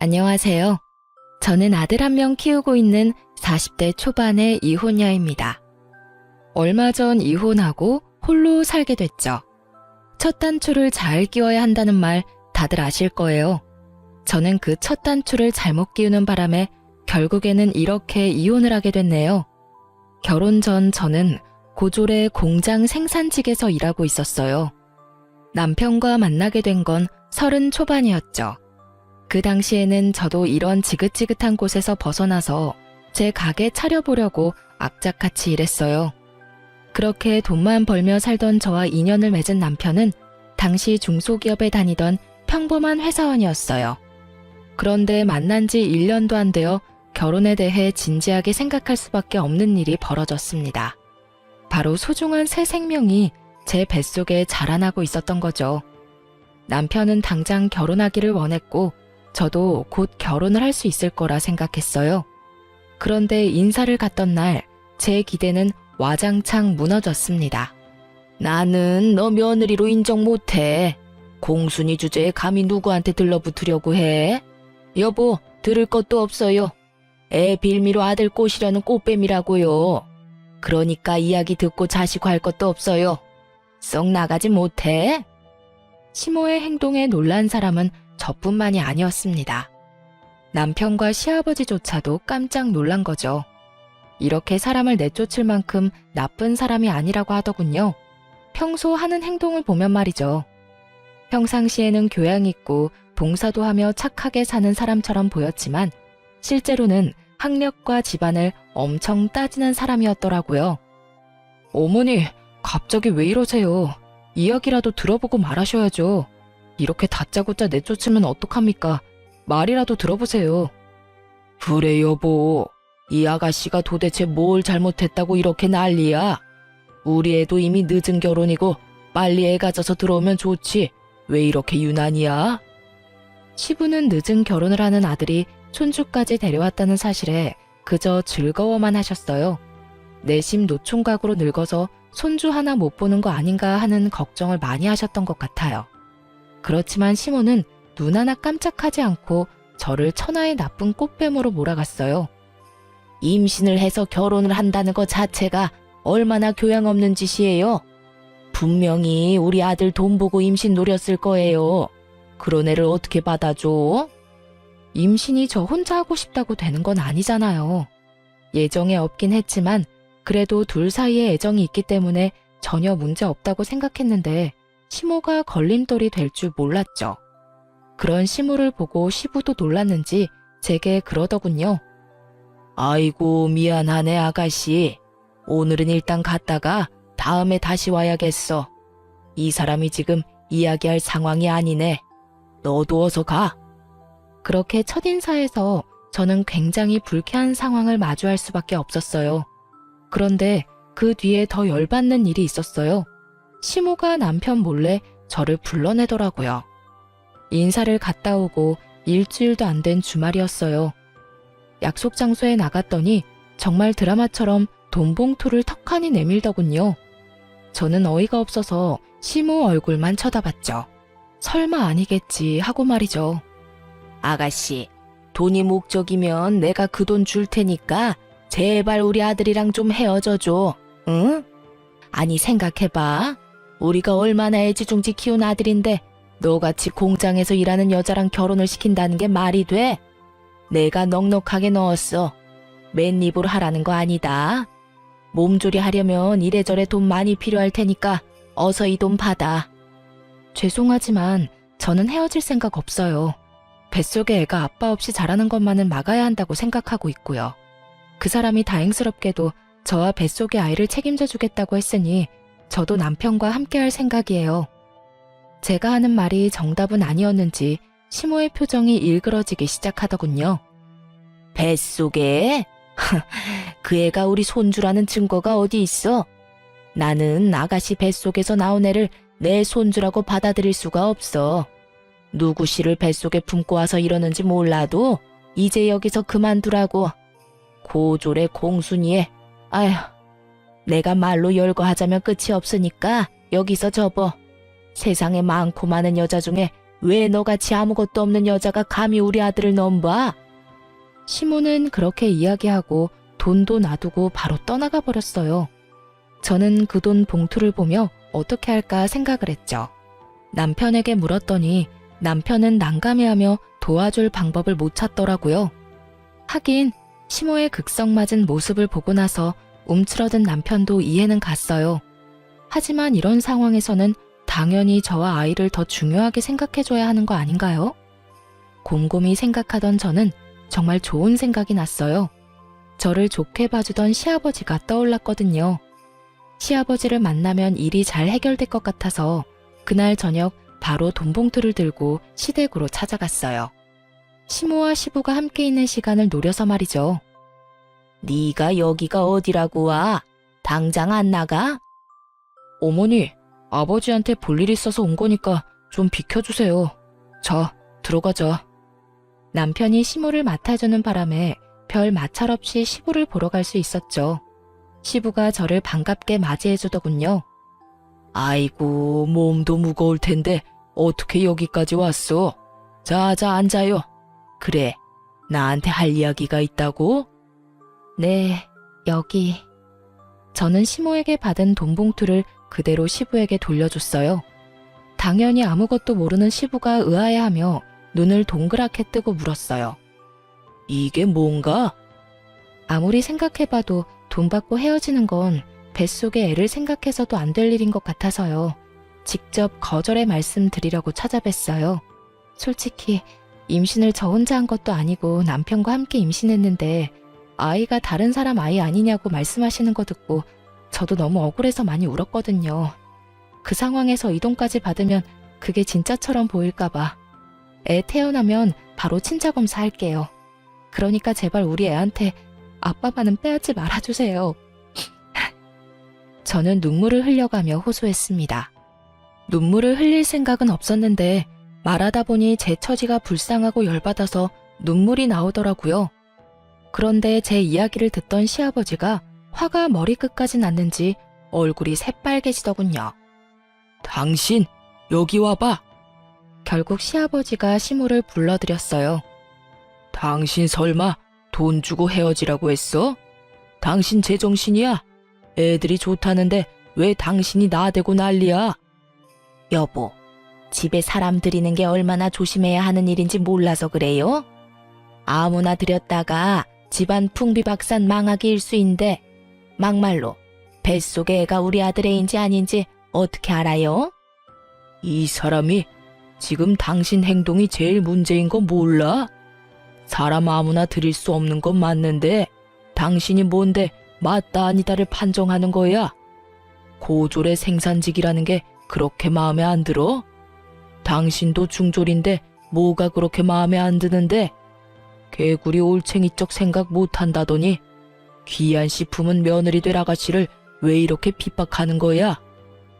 안녕하세요. 저는 아들 한 명 키우고 있는 40대 초반의 이혼녀입니다. 얼마 전 이혼하고 홀로 살게 됐죠. 첫 단추를 잘 끼워야 한다는 말 다들 아실 거예요. 저는 그 첫 단추를 잘못 끼우는 바람에 결국에는 이렇게 이혼을 하게 됐네요. 결혼 전 저는 고졸의 공장 생산직에서 일하고 있었어요. 남편과 만나게 된 건 30 초반이었죠. 그 당시에는 저도 이런 지긋지긋한 곳에서 벗어나서 제 가게 차려보려고 악착같이 일했어요. 그렇게 돈만 벌며 살던 저와 인연을 맺은 남편은 당시 중소기업에 다니던 평범한 회사원이었어요. 그런데 만난 지 1년도 안 되어 결혼에 대해 진지하게 생각할 수밖에 없는 일이 벌어졌습니다. 바로 소중한 새 생명이 제 뱃속에 자라나고 있었던 거죠. 남편은 당장 결혼하기를 원했고 저도 곧 결혼을 할 수 있을 거라 생각했어요. 그런데 인사를 갔던 날 제 기대는 와장창 무너졌습니다. 나는 너 며느리로 인정 못해. 공순이 주제에 감히 누구한테 들러붙으려고 해? 여보, 들을 것도 없어요. 애 빌미로 아들 꼬시려는 꽃뱀이라고요. 그러니까 이야기 듣고 자시고 할 것도 없어요. 썩 나가지 못해? 시모의 행동에 놀란 사람은 저뿐만이 아니었습니다. 남편과 시아버지조차도 깜짝 놀란 거죠. 이렇게 사람을 내쫓을 만큼 나쁜 사람이 아니라고 하더군요. 평소 하는 행동을 보면 말이죠. 평상시에는 교양 있고 봉사도 하며 착하게 사는 사람처럼 보였지만 실제로는 학력과 집안을 엄청 따지는 사람이었더라고요. 어머니, 갑자기 왜 이러세요? 이야기라도 들어보고 말하셔야죠. 이렇게 다짜고짜 내쫓으면 어떡합니까? 말이라도 들어보세요. 그래 여보, 이 아가씨가 도대체 뭘 잘못했다고 이렇게 난리야? 우리 애도 이미 늦은 결혼이고 빨리 애 가져서 들어오면 좋지. 왜 이렇게 유난이야? 시부는 늦은 결혼을 하는 아들이 손주까지 데려왔다는 사실에 그저 즐거워만 하셨어요. 내심 노총각으로 늙어서 손주 하나 못 보는 거 아닌가 하는 걱정을 많이 하셨던 것 같아요. 그렇지만 시모는 눈 하나 깜짝하지 않고 저를 천하의 나쁜 꽃뱀으로 몰아갔어요. 임신을 해서 결혼을 한다는 것 자체가 얼마나 교양 없는 짓이에요. 분명히 우리 아들 돈 보고 임신 노렸을 거예요. 그런 애를 어떻게 받아줘? 임신이 저 혼자 하고 싶다고 되는 건 아니잖아요. 예정에 없긴 했지만 그래도 둘 사이에 애정이 있기 때문에 전혀 문제 없다고 생각했는데 시모가 걸림돌이 될 줄 몰랐죠. 그런 시모를 보고 시부도 놀랐는지 제게 그러더군요. 아이고 미안하네 아가씨. 오늘은 일단 갔다가 다음에 다시 와야겠어. 이 사람이 지금 이야기할 상황이 아니네. 너도 어서 가. 그렇게 첫인사에서 저는 굉장히 불쾌한 상황을 마주할 수밖에 없었어요. 그런데 그 뒤에 더 열받는 일이 있었어요. 시모가 남편 몰래 저를 불러내더라고요. 인사를 갔다 오고 일주일도 안 된 주말이었어요. 약속 장소에 나갔더니 정말 드라마처럼 돈 봉투를 턱하니 내밀더군요. 저는 어이가 없어서 시모 얼굴만 쳐다봤죠. 설마 아니겠지 하고 말이죠. 아가씨, 돈이 목적이면 내가 그 돈 줄 테니까 제발 우리 아들이랑 좀 헤어져줘. 응? 아니 생각해봐. 우리가 얼마나 애지중지 키운 아들인데 너같이 공장에서 일하는 여자랑 결혼을 시킨다는 게 말이 돼? 내가 넉넉하게 넣었어. 맨입으로 하라는 거 아니다. 몸조리 하려면 이래저래 돈 많이 필요할 테니까 어서 이 돈 받아. 죄송하지만 저는 헤어질 생각 없어요. 뱃속에 애가 아빠 없이 자라는 것만은 막아야 한다고 생각하고 있고요. 그 사람이 다행스럽게도 저와 뱃속의 아이를 책임져 주겠다고 했으니 저도 남편과 함께할 생각이에요. 제가 하는 말이 정답은 아니었는지 시모의 표정이 일그러지기 시작하더군요. 뱃속에? 그 애가 우리 손주라는 증거가 어디 있어? 나는 아가씨 뱃속에서 나온 애를 내 손주라고 받아들일 수가 없어. 누구 씨를 뱃속에 품고 와서 이러는지 몰라도 이제 여기서 그만두라고. 고졸의 공순이에. 아휴, 내가 말로 열거하자면 끝이 없으니까 여기서 접어. 세상에 많고 많은 여자 중에 왜 너같이 아무것도 없는 여자가 감히 우리 아들을 넘봐? 시모는 그렇게 이야기하고 돈도 놔두고 바로 떠나가 버렸어요. 저는 그 돈 봉투를 보며 어떻게 할까 생각을 했죠. 남편에게 물었더니 남편은 난감해하며 도와줄 방법을 못 찾더라고요. 하긴 시모의 극성맞은 모습을 보고 나서 움츠러든 남편도 이해는 갔어요. 하지만 이런 상황에서는 당연히 저와 아이를 더 중요하게 생각해줘야 하는 거 아닌가요? 곰곰이 생각하던 저는 정말 좋은 생각이 났어요. 저를 좋게 봐주던 시아버지가 떠올랐거든요. 시아버지를 만나면 일이 잘 해결될 것 같아서 그날 저녁 바로 돈봉투를 들고 시댁으로 찾아갔어요. 시모와 시부가 함께 있는 시간을 노려서 말이죠. 네가 여기가 어디라고 와? 당장 안 나가? 어머니, 아버지한테 볼 일 있어서 온 거니까 좀 비켜주세요. 자, 들어가자. 남편이 시모를 맡아주는 바람에 별 마찰 없이 시부를 보러 갈 수 있었죠. 시부가 저를 반갑게 맞이해주더군요. 아이고, 몸도 무거울 텐데 어떻게 여기까지 왔어? 자자 앉아요. 그래, 나한테 할 이야기가 있다고? 네, 여기. 저는 시모에게 받은 돈 봉투를 그대로 시부에게 돌려줬어요. 당연히 아무것도 모르는 시부가 의아해하며 눈을 동그랗게 뜨고 물었어요. 이게 뭔가? 아무리 생각해봐도 돈 받고 헤어지는 건 뱃속의 애를 생각해서도 안 될 일인 것 같아서요. 직접 거절의 말씀 드리려고 찾아뵀어요. 솔직히 임신을 저 혼자 한 것도 아니고 남편과 함께 임신했는데 아이가 다른 사람 아이 아니냐고 말씀하시는 거 듣고 저도 너무 억울해서 많이 울었거든요. 그 상황에서 이 돈까지 받으면 그게 진짜처럼 보일까봐. 애 태어나면 바로 친자 검사할게요. 그러니까 제발 우리 애한테 아빠만은 빼앗지 말아주세요. 저는 눈물을 흘려가며 호소했습니다. 눈물을 흘릴 생각은 없었는데 말하다 보니 제 처지가 불쌍하고 열받아서 눈물이 나오더라고요. 그런데 제 이야기를 듣던 시아버지가 화가 머리끝까지 났는지 얼굴이 새빨개지더군요. 당신, 여기 와봐. 결국 시아버지가 시모를 불러들였어요. 당신 설마 돈 주고 헤어지라고 했어? 당신 제정신이야? 애들이 좋다는데 왜 당신이 나대고 난리야? 여보, 집에 사람 들이는 게 얼마나 조심해야 하는 일인지 몰라서 그래요? 아무나 들였다가 집안 풍비박산 망하기 일쑤인데 막말로 뱃속에 애가 우리 아들 애인지 아닌지 어떻게 알아요? 이 사람이 지금 당신 행동이 제일 문제인 거 몰라? 사람 아무나 들일 수 없는 건 맞는데 당신이 뭔데 맞다 아니다를 판정하는 거야? 고졸의 생산직이라는 게 그렇게 마음에 안 들어? 당신도 중졸인데 뭐가 그렇게 마음에 안 드는데? 개구리 올챙이 쪽 생각 못한다더니 귀한 식품은 며느리 될 아가씨를 왜 이렇게 핍박하는 거야?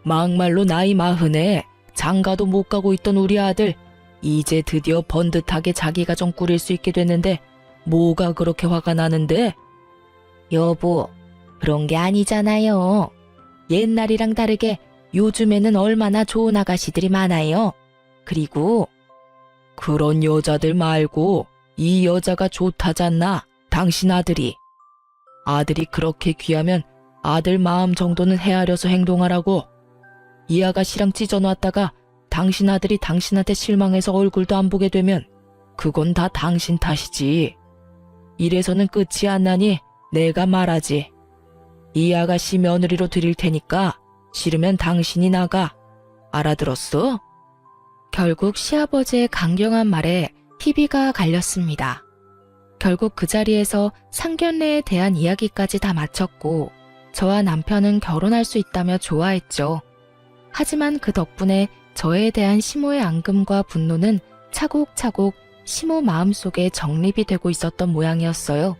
막말로 나이 40에 장가도 못 가고 있던 우리 아들 이제 드디어 번듯하게 자기 가정 꾸릴 수 있게 됐는데 뭐가 그렇게 화가 나는데? 여보, 그런 게 아니잖아요. 옛날이랑 다르게 요즘에는 얼마나 좋은 아가씨들이 많아요. 그리고 그런 여자들 말고 이 여자가 좋다잖아, 당신 아들이. 아들이 그렇게 귀하면 아들 마음 정도는 헤아려서 행동하라고. 이 아가씨랑 찢어놨다가 당신 아들이 당신한테 실망해서 얼굴도 안 보게 되면 그건 다 당신 탓이지. 이래서는 끝이 안 나니 내가 말하지. 이 아가씨 며느리로 드릴 테니까 싫으면 당신이 나가. 알아들었어? 결국 시아버지의 강경한 말에 희비가 갈렸습니다. 결국 그 자리에서 상견례에 대한 이야기까지 다 마쳤고 저와 남편은 결혼할 수 있다며 좋아했죠. 하지만 그 덕분에 저에 대한 시모의 앙금과 분노는 차곡차곡 시모 마음속에 정립이 되고 있었던 모양이었어요.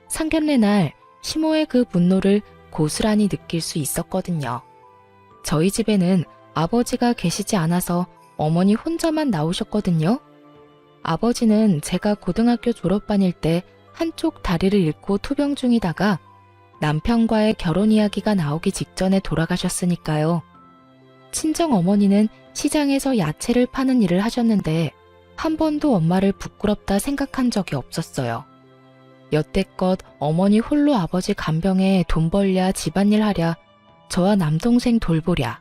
상견례 날 시모의 그 분노를 고스란히 느낄 수 있었거든요. 저희 집에는 아버지가 계시지 않아서 어머니 혼자만 나오셨거든요. 아버지는 제가 고등학교 졸업반일 때 한쪽 다리를 잃고 투병 중이다가 남편과의 결혼 이야기가 나오기 직전에 돌아가셨으니까요. 친정 어머니는 시장에서 야채를 파는 일을 하셨는데 한 번도 엄마를 부끄럽다 생각한 적이 없었어요. 여태껏 어머니 홀로 아버지 간병에 돈 벌랴 집안일 하랴 저와 남동생 돌보랴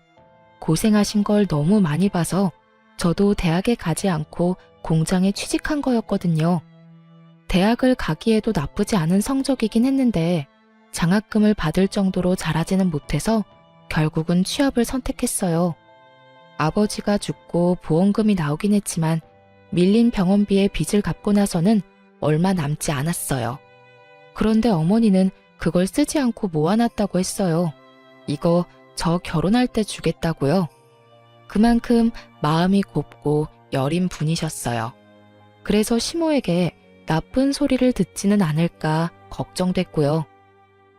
고생하신 걸 너무 많이 봐서 저도 대학에 가지 않고 공장에 취직한 거였거든요. 대학을 가기에도 나쁘지 않은 성적이긴 했는데 장학금을 받을 정도로 잘하지는 못해서 결국은 취업을 선택했어요. 아버지가 죽고 보험금이 나오긴 했지만 밀린 병원비에 빚을 갚고 나서는 얼마 남지 않았어요. 그런데 어머니는 그걸 쓰지 않고 모아놨다고 했어요. 이거 저 결혼할 때 주겠다고요. 그만큼 마음이 곱고 여린 분이셨어요. 그래서 시모에게 나쁜 소리를 듣지는 않을까 걱정됐고요.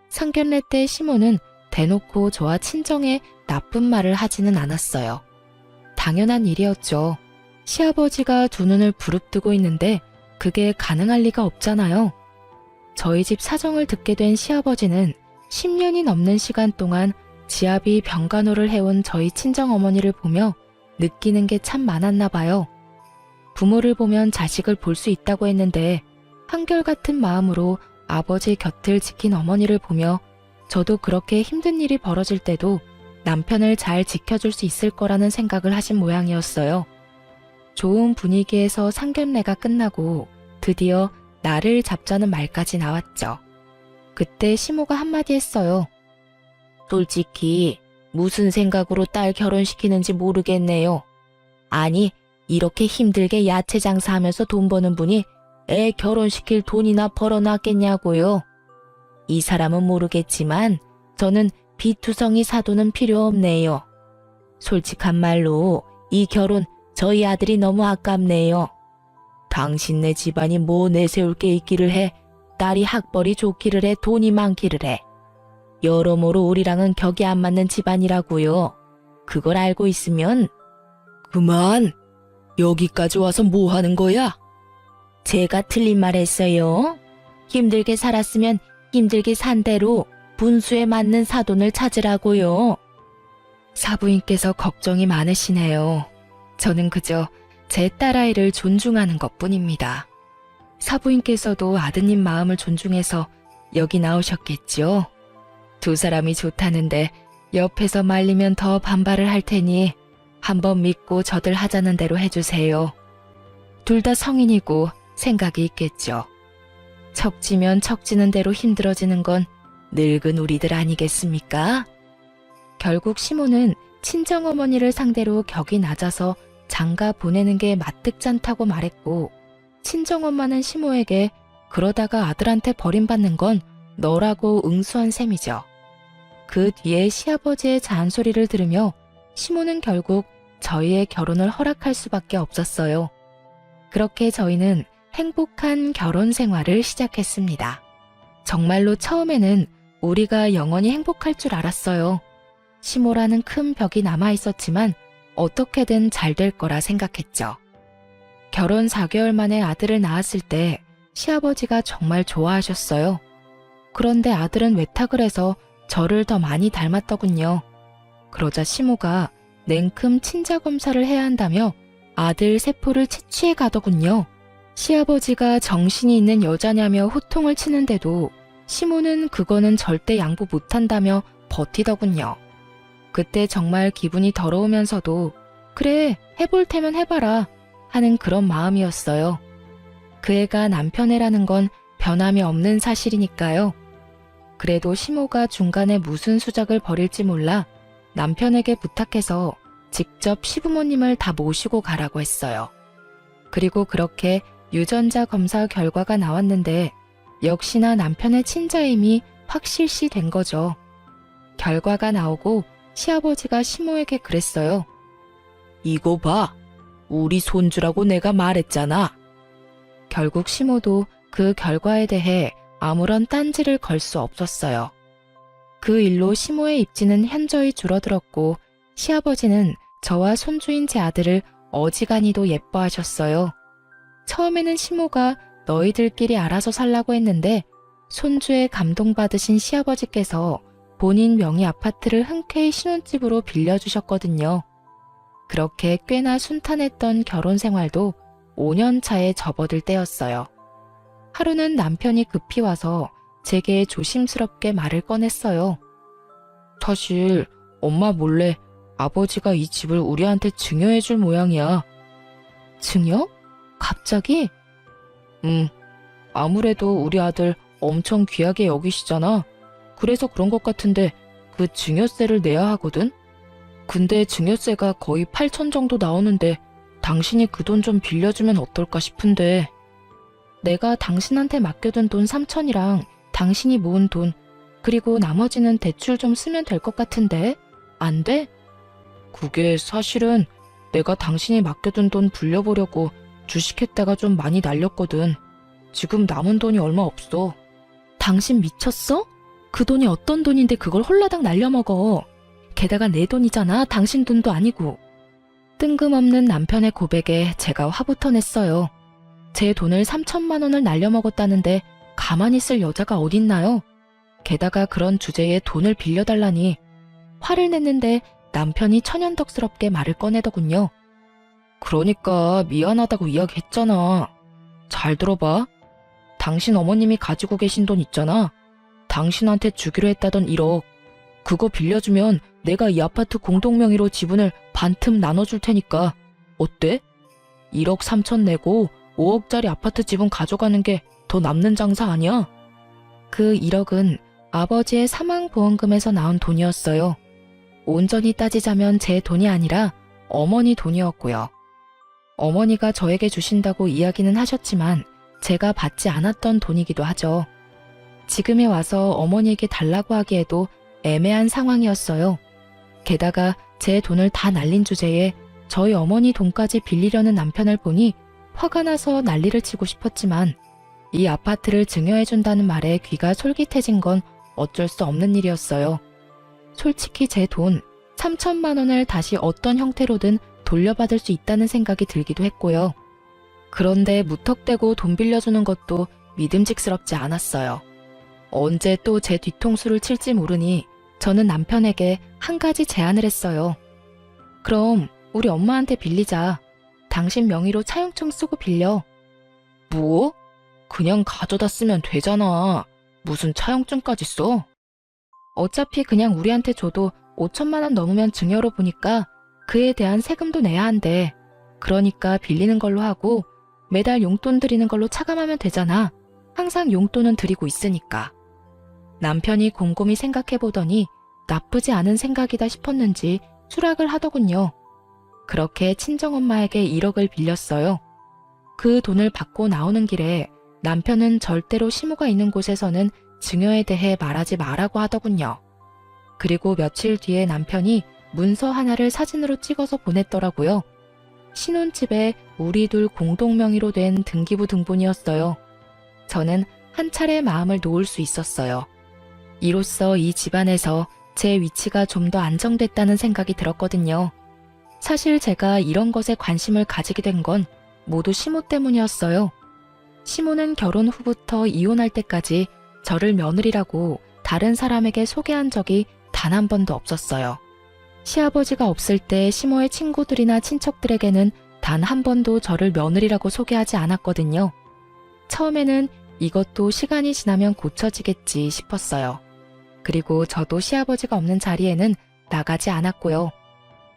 상견례 때 시모는 대놓고 저와 친정에 나쁜 말을 하지는 않았어요. 당연한 일이었죠. 시아버지가 두 눈을 부릅뜨고 있는데 그게 가능할 리가 없잖아요. 저희 집 사정을 듣게 된 시아버지는 10년이 넘는 시간 동안 지아비 병간호를 해온 저희 친정어머니를 보며 느끼는 게 참 많았나 봐요. 부모를 보면 자식을 볼 수 있다고 했는데 한결같은 마음으로 아버지 곁을 지킨 어머니를 보며 저도 그렇게 힘든 일이 벌어질 때도 남편을 잘 지켜줄 수 있을 거라는 생각을 하신 모양이었어요. 좋은 분위기에서 상견례가 끝나고 드디어 날을 잡자는 말까지 나왔죠. 그때 시모가 한마디 했어요. 솔직히 무슨 생각으로 딸 결혼시키는지 모르겠네요. 아니, 이렇게 힘들게 야채 장사하면서 돈 버는 분이 애 결혼시킬 돈이나 벌어놨겠냐고요. 이 사람은 모르겠지만 저는 비투성이 사돈은 필요 없네요. 솔직한 말로 이 결혼 저희 아들이 너무 아깝네요. 당신네 집안이 뭐 내세울 게 있기를 해. 딸이 학벌이 좋기를 해. 돈이 많기를 해. 여러모로 우리랑은 격이 안 맞는 집안이라고요. 그걸 알고 있으면 그만! 여기까지 와서 뭐 하는 거야? 제가 틀린 말 했어요. 힘들게 살았으면 힘들게 산 대로 분수에 맞는 사돈을 찾으라고요. 사부인께서 걱정이 많으시네요. 저는 그저 제 딸아이를 존중하는 것뿐입니다. 사부인께서도 아드님 마음을 존중해서 여기 나오셨겠죠. 두 사람이 좋다는데 옆에서 말리면 더 반발을 할 테니 한번 믿고 저들 하자는 대로 해주세요. 둘 다 성인이고 생각이 있겠죠. 척지면 척지는 대로 힘들어지는 건 늙은 우리들 아니겠습니까? 결국 시모는 친정어머니를 상대로 격이 낮아서 장가 보내는 게 마뜩찮다고 말했고, 친정엄마는 시모에게 그러다가 아들한테 버림받는 건 너라고 응수한 셈이죠. 그 뒤에 시아버지의 잔소리를 들으며 시모는 결국 저희의 결혼을 허락할 수밖에 없었어요. 그렇게 저희는 행복한 결혼 생활을 시작했습니다. 정말로 처음에는 우리가 영원히 행복할 줄 알았어요. 시모라는 큰 벽이 남아 있었지만 어떻게든 잘 될 거라 생각했죠. 결혼 4개월 만에 아들을 낳았을 때 시아버지가 정말 좋아하셨어요. 그런데 아들은 외탁을 해서 저를 더 많이 닮았더군요. 그러자 시모가 냉큼 친자 검사를 해야 한다며 아들 세포를 채취해 가더군요. 시아버지가 정신이 있는 여자냐며 호통을 치는데도 시모는 그거는 절대 양보 못한다며 버티더군요. 그때 정말 기분이 더러우면서도 그래, 해볼 테면 해봐라 하는 그런 마음이었어요. 그 애가 남편 애라는 건 변함이 없는 사실이니까요. 그래도 시모가 중간에 무슨 수작을 벌일지 몰라 남편에게 부탁해서 직접 시부모님을 다 모시고 가라고 했어요. 그리고 그렇게 유전자 검사 결과가 나왔는데 역시나 남편의 친자임이 확실시 된 거죠. 결과가 나오고 시아버지가 시모에게 그랬어요. 이거 봐. 우리 손주라고 내가 말했잖아. 결국 시모도 그 결과에 대해 아무런 딴지를 걸 수 없었어요. 그 일로 시모의 입지는 현저히 줄어들었고 시아버지는 저와 손주인 제 아들을 어지간히도 예뻐하셨어요. 처음에는 시모가 너희들끼리 알아서 살라고 했는데 손주에 감동받으신 시아버지께서 본인 명의 아파트를 흔쾌히 신혼집으로 빌려주셨거든요. 그렇게 꽤나 순탄했던 결혼 생활도 5년 차에 접어들 때였어요. 하루는 남편이 급히 와서 제게 조심스럽게 말을 꺼냈어요. 사실 엄마 몰래 아버지가 이 집을 우리한테 증여해줄 모양이야. 증여? 갑자기? 아무래도 우리 아들 엄청 귀하게 여기시잖아. 그래서 그런 것 같은데 그 증여세를 내야 하거든? 근데 증여세가 거의 8천 정도 나오는데 당신이 그 돈 좀 빌려주면 어떨까 싶은데. 내가 당신한테 맡겨둔 돈 3천이랑 당신이 모은 돈, 그리고 나머지는 대출 좀 쓰면 될 것 같은데 안 돼? 그게 사실은 내가 당신이 맡겨둔 돈 불려보려고 주식했다가 좀 많이 날렸거든. 지금 남은 돈이 얼마 없어. 당신 미쳤어? 그 돈이 어떤 돈인데 그걸 홀라당 날려먹어. 게다가 내 돈이잖아. 당신 돈도 아니고. 뜬금없는 남편의 고백에 제가 화부터 냈어요. 제 돈을 3천만 원을 날려먹었다는데 가만히 있을 여자가 어딨나요? 게다가 그런 주제에 돈을 빌려달라니. 화를 냈는데 남편이 천연덕스럽게 말을 꺼내더군요. 그러니까 미안하다고 이야기했잖아. 잘 들어봐. 당신 어머님이 가지고 계신 돈 있잖아. 당신한테 주기로 했다던 1억. 그거 빌려주면 내가 이 아파트 공동명의로 지분을 반틈 나눠줄 테니까. 어때? 1억 3천 내고 5억짜리 아파트 지분 가져가는 게 더 남는 장사 아니야? 그 1억은 아버지의 사망보험금에서 나온 돈이었어요. 온전히 따지자면 제 돈이 아니라 어머니 돈이었고요. 어머니가 저에게 주신다고 이야기는 하셨지만 제가 받지 않았던 돈이기도 하죠. 지금에 와서 어머니에게 달라고 하기에도 애매한 상황이었어요. 게다가 제 돈을 다 날린 주제에 저희 어머니 돈까지 빌리려는 남편을 보니 화가 나서 난리를 치고 싶었지만 이 아파트를 증여해준다는 말에 귀가 솔깃해진 건 어쩔 수 없는 일이었어요. 솔직히 제 돈 3천만 원을 다시 어떤 형태로든 돌려받을 수 있다는 생각이 들기도 했고요. 그런데 무턱대고 돈 빌려주는 것도 믿음직스럽지 않았어요. 언제 또 제 뒤통수를 칠지 모르니 저는 남편에게 한 가지 제안을 했어요. 그럼 우리 엄마한테 빌리자. 당신 명의로 차용증 쓰고 빌려. 뭐? 그냥 가져다 쓰면 되잖아. 무슨 차용증까지 써? 어차피 그냥 우리한테 줘도 5천만 원 넘으면 증여로 보니까 그에 대한 세금도 내야 한대. 그러니까 빌리는 걸로 하고 매달 용돈 드리는 걸로 차감하면 되잖아. 항상 용돈은 드리고 있으니까. 남편이 곰곰이 생각해보더니 나쁘지 않은 생각이다 싶었는지 수락을 하더군요. 그렇게 친정엄마에게 1억을 빌렸어요. 그 돈을 받고 나오는 길에 남편은 절대로 시모가 있는 곳에서는 증여에 대해 말하지 말라고 하더군요. 그리고 며칠 뒤에 남편이 문서 하나를 사진으로 찍어서 보냈더라고요. 신혼집에 우리 둘 공동명의로 된 등기부 등본이었어요. 저는 한 차례 마음을 놓을 수 있었어요. 이로써 이 집안에서 제 위치가 좀 더 안정됐다는 생각이 들었거든요. 사실 제가 이런 것에 관심을 가지게 된 건 모두 시모 때문이었어요. 시모는 결혼 후부터 이혼할 때까지 저를 며느리라고 다른 사람에게 소개한 적이 단 한 번도 없었어요. 시아버지가 없을 때 시모의 친구들이나 친척들에게는 단 한 번도 저를 며느리라고 소개하지 않았거든요. 처음에는 이것도 시간이 지나면 고쳐지겠지 싶었어요. 그리고 저도 시아버지가 없는 자리에는 나가지 않았고요.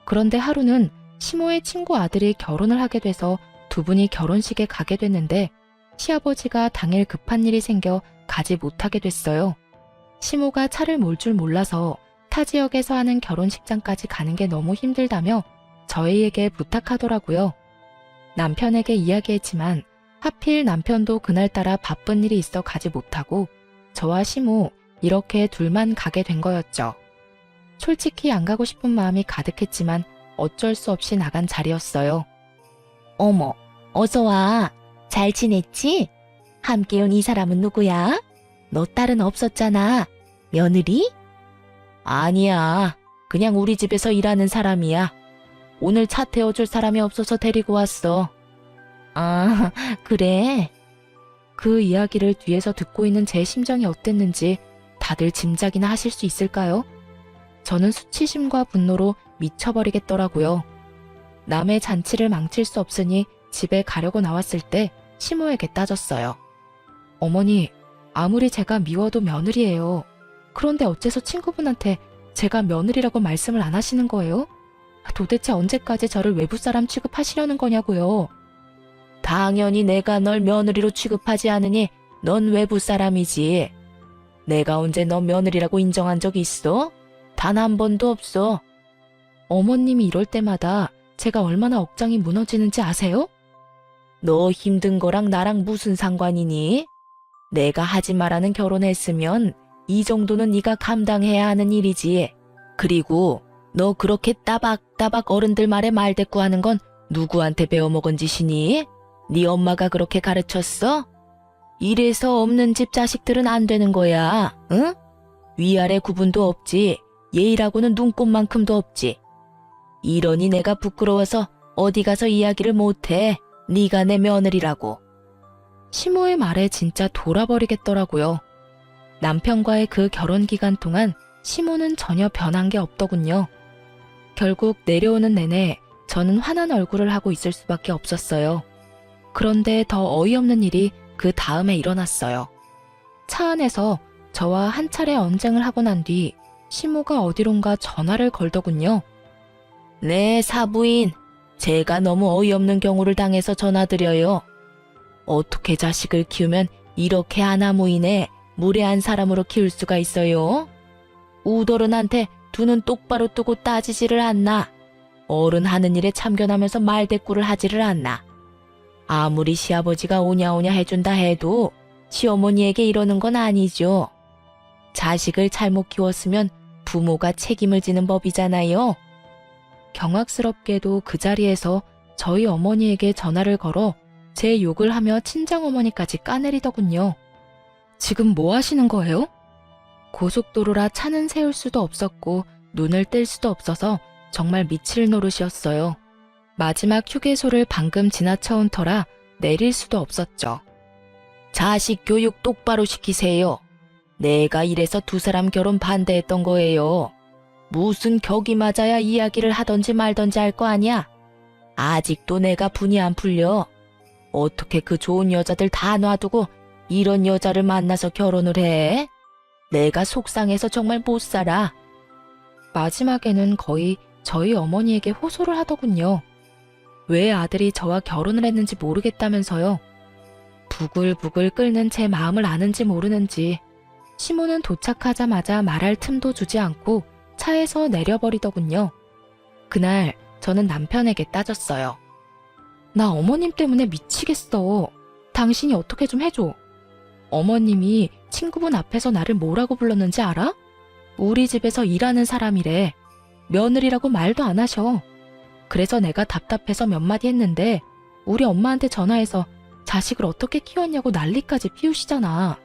그런데 하루는 시모의 친구 아들이 결혼을 하게 돼서 두 분이 결혼식에 가게 됐는데 시아버지가 당일 급한 일이 생겨 가지 못하게 됐어요. 시모가 차를 몰 줄 몰라서 타 지역에서 하는 결혼식장까지 가는 게 너무 힘들다며 저희에게 부탁하더라고요. 남편에게 이야기했지만 하필 남편도 그날따라 바쁜 일이 있어 가지 못하고 저와 시모 이렇게 둘만 가게 된 거였죠. 솔직히 안 가고 싶은 마음이 가득했지만 어쩔 수 없이 나간 자리였어요. 어머, 어서 와. 잘 지냈지? 함께 온 이 사람은 누구야? 너 딸은 없었잖아. 며느리? 아니야. 그냥 우리 집에서 일하는 사람이야. 오늘 차 태워줄 사람이 없어서 데리고 왔어. 아, 그래. 그 이야기를 뒤에서 듣고 있는 제 심정이 어땠는지 다들 짐작이나 하실 수 있을까요? 저는 수치심과 분노로 미쳐버리겠더라고요. 남의 잔치를 망칠 수 없으니 집에 가려고 나왔을 때 시모에게 따졌어요. 어머니, 아무리 제가 미워도 며느리예요. 그런데 어째서 친구분한테 제가 며느리라고 말씀을 안 하시는 거예요? 도대체 언제까지 저를 외부 사람 취급하시려는 거냐고요. 당연히 내가 널 며느리로 취급하지 않으니 넌 외부 사람이지. 내가 언제 너 며느리라고 인정한 적 있어? 단 한 번도 없어. 어머님이 이럴 때마다 제가 얼마나 억장이 무너지는지 아세요? 너 힘든 거랑 나랑 무슨 상관이니? 내가 하지 말라는 결혼했으면 이 정도는 네가 감당해야 하는 일이지. 그리고 너 그렇게 따박따박 어른들 말에 말대꾸하는 건 누구한테 배워먹은 짓이니? 네 엄마가 그렇게 가르쳤어? 이래서 없는 집 자식들은 안 되는 거야, 응? 위아래 구분도 없지. 예의라고는 눈꼽만큼도 없지. 이러니 내가 부끄러워서 어디 가서 이야기를 못해. 네가 내 며느리라고. 시모의 말에 진짜 돌아버리겠더라고요. 남편과의 그 결혼 기간 동안 시모는 전혀 변한 게 없더군요. 결국 내려오는 내내 저는 화난 얼굴을 하고 있을 수밖에 없었어요. 그런데 더 어이없는 일이 그 다음에 일어났어요. 차 안에서 저와 한 차례 언쟁을 하고 난 뒤 시모가 어디론가 전화를 걸더군요. 네, 사부인. 제가 너무 어이없는 경우를 당해서 전화드려요. 어떻게 자식을 키우면 이렇게 아나무인에 무례한 사람으로 키울 수가 있어요? 우더른한테 두 눈 똑바로 뜨고 따지지를 않나. 어른 하는 일에 참견하면서 말대꾸를 하지를 않나. 아무리 시아버지가 오냐오냐 해준다 해도 시어머니에게 이러는 건 아니죠. 자식을 잘못 키웠으면 부모가 책임을 지는 법이잖아요. 경악스럽게도 그 자리에서 저희 어머니에게 전화를 걸어 제 욕을 하며 친정어머니까지 까내리더군요. 지금 뭐 하시는 거예요? 고속도로라 차는 세울 수도 없었고 눈을 뗄 수도 없어서 정말 미칠 노릇이었어요. 마지막 휴게소를 방금 지나쳐온 터라 내릴 수도 없었죠. 자식 교육 똑바로 시키세요. 내가 이래서 두 사람 결혼 반대했던 거예요. 무슨 격이 맞아야 이야기를 하던지 말던지 할 거 아니야? 아직도 내가 분이 안 풀려. 어떻게 그 좋은 여자들 다 놔두고 이런 여자를 만나서 결혼을 해? 내가 속상해서 정말 못 살아. 마지막에는 거의 저희 어머니에게 호소를 하더군요. 왜 아들이 저와 결혼을 했는지 모르겠다면서요. 부글부글 끓는 제 마음을 아는지 모르는지 시모는 도착하자마자 말할 틈도 주지 않고 차에서 내려버리더군요. 그날 저는 남편에게 따졌어요. 나 어머님 때문에 미치겠어. 당신이 어떻게 좀 해줘. 어머님이 친구분 앞에서 나를 뭐라고 불렀는지 알아? 우리 집에서 일하는 사람이래. 며느리라고 말도 안 하셔. 그래서 내가 답답해서 몇 마디 했는데 우리 엄마한테 전화해서 자식을 어떻게 키웠냐고 난리까지 피우시잖아.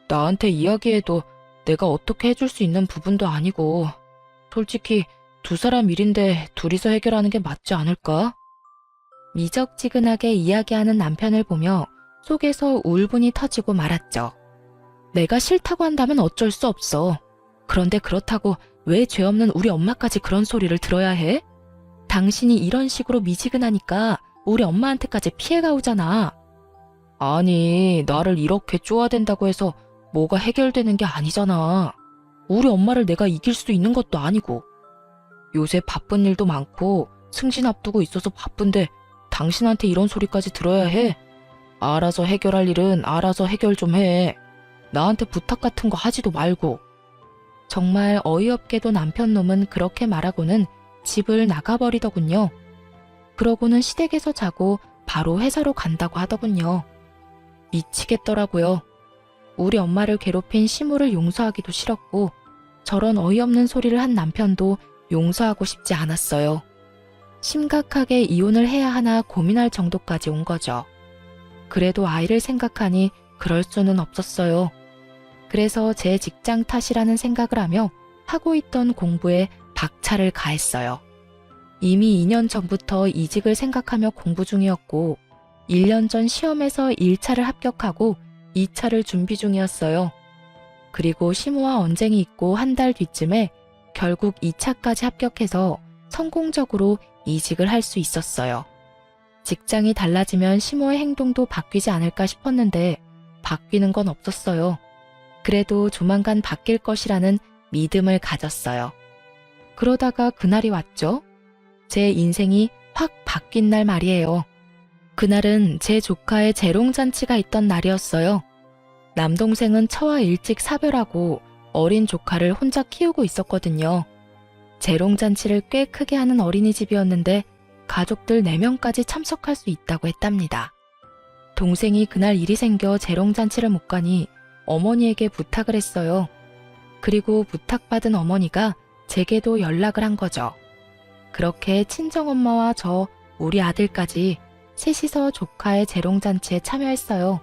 나한테 이야기해도 내가 어떻게 해줄 수 있는 부분도 아니고 솔직히 두 사람 일인데 둘이서 해결하는 게 맞지 않을까? 미적지근하게 이야기하는 남편을 보며 속에서 울분이 터지고 말았죠. 내가 싫다고 한다면 어쩔 수 없어. 그런데 그렇다고 왜 죄 없는 우리 엄마까지 그런 소리를 들어야 해? 당신이 이런 식으로 미지근하니까 우리 엄마한테까지 피해가 오잖아. 아니, 나를 이렇게 쪼아댄다고 해서 뭐가 해결되는 게 아니잖아. 우리 엄마를 내가 이길 수 있는 것도 아니고. 요새 바쁜 일도 많고 승진 앞두고 있어서 바쁜데 당신한테 이런 소리까지 들어야 해? 알아서 해결할 일은 알아서 해결 좀 해. 나한테 부탁 같은 거 하지도 말고. 정말 어이없게도 남편 놈은 그렇게 말하고는 집을 나가버리더군요. 그러고는 시댁에서 자고 바로 회사로 간다고 하더군요. 미치겠더라고요. 우리 엄마를 괴롭힌 시모를 용서하기도 싫었고 저런 어이없는 소리를 한 남편도 용서하고 싶지 않았어요. 심각하게 이혼을 해야 하나 고민할 정도까지 온 거죠. 그래도 아이를 생각하니 그럴 수는 없었어요. 그래서 제 직장 탓이라는 생각을 하며 하고 있던 공부에 박차를 가했어요. 이미 2년 전부터 이직을 생각하며 공부 중이었고 1년 전 시험에서 1차를 합격하고 2차를 준비 중이었어요. 그리고 시모와 언쟁이 있고 한 달 뒤쯤에 결국 2차까지 합격해서 성공적으로 이직을 할 수 있었어요. 직장이 달라지면 시모의 행동도 바뀌지 않을까 싶었는데 바뀌는 건 없었어요. 그래도 조만간 바뀔 것이라는 믿음을 가졌어요. 그러다가 그날이 왔죠. 제 인생이 확 바뀐 날 말이에요. 그날은 제 조카의 재롱잔치가 있던 날이었어요. 남동생은 저와 일찍 사별하고 어린 조카를 혼자 키우고 있었거든요. 재롱잔치를 꽤 크게 하는 어린이집이었는데 가족들 4명까지 참석할 수 있다고 했답니다. 동생이 그날 일이 생겨 재롱잔치를 못 가니 어머니에게 부탁을 했어요. 그리고 부탁받은 어머니가 제게도 연락을 한 거죠. 그렇게 친정엄마와 저, 우리 아들까지 셋이서 조카의 재롱잔치에 참여했어요.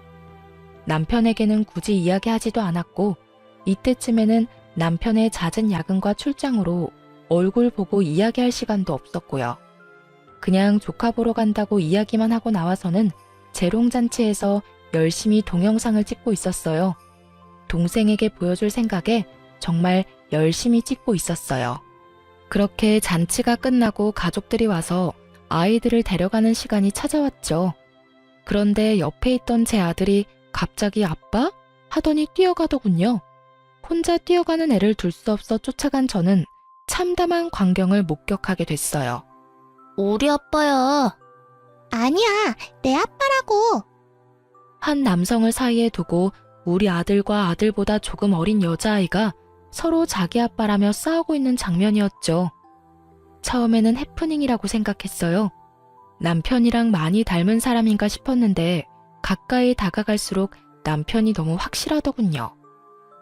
남편에게는 굳이 이야기하지도 않았고 이때쯤에는 남편의 잦은 야근과 출장으로 얼굴 보고 이야기할 시간도 없었고요. 그냥 조카 보러 간다고 이야기만 하고 나와서는 재롱잔치에서 열심히 동영상을 찍고 있었어요. 동생에게 보여줄 생각에 정말 열심히 찍고 있었어요. 그렇게 잔치가 끝나고 가족들이 와서 아이들을 데려가는 시간이 찾아왔죠. 그런데 옆에 있던 제 아들이 갑자기 아빠? 하더니 뛰어가더군요. 혼자 뛰어가는 애를 둘 수 없어 쫓아간 저는 참담한 광경을 목격하게 됐어요. 우리 아빠야. 아니야, 내 아빠라고. 한 남성을 사이에 두고 우리 아들과 아들보다 조금 어린 여자아이가 서로 자기 아빠라며 싸우고 있는 장면이었죠. 처음에는 해프닝이라고 생각했어요. 남편이랑 많이 닮은 사람인가 싶었는데 가까이 다가갈수록 남편이 너무 확실하더군요.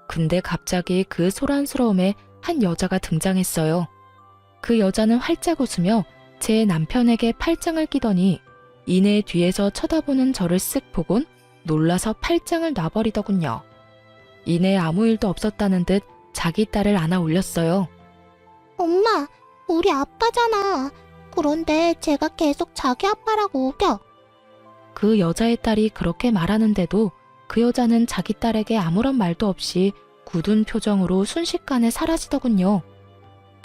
근데 갑자기 그 소란스러움에 한 여자가 등장했어요. 그 여자는 활짝 웃으며 제 남편에게 팔짱을 끼더니 이내 뒤에서 쳐다보는 저를 쓱 보곤 놀라서 팔짱을 놔버리더군요. 이내 아무 일도 없었다는 듯 자기 딸을 안아 올렸어요. 엄마, 우리 아빠잖아. 그런데 제가 계속 자기 아빠라고 우겨. 그 여자의 딸이 그렇게 말하는데도 그 여자는 자기 딸에게 아무런 말도 없이 굳은 표정으로 순식간에 사라지더군요.